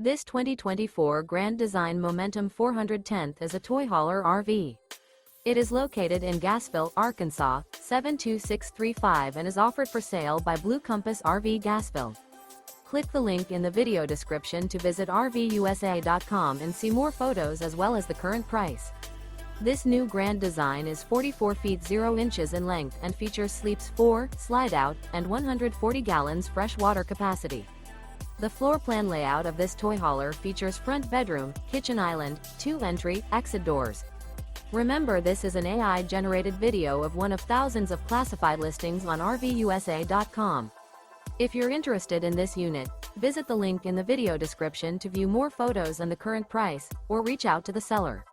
This 2024 Grand Design Momentum 410th is a toy hauler RV. It is located in Gassville, Arkansas, 72635 and is offered for sale by Blue Compass RV Gassville. Click the link in the video description to visit RVUSA.com and see more photos as well as the current price. This new Grand Design is 44 feet 0 inches in length and features sleeps 4, slide-out, and 140 gallons fresh water capacity. The floor plan layout of this toy hauler features front bedroom, kitchen island, 2 entry, exit doors. Remember, this is an AI-generated video of one of thousands of classified listings on RVUSA.com. If you're interested in this unit, visit the link in the video description to view more photos and the current price, or reach out to the seller.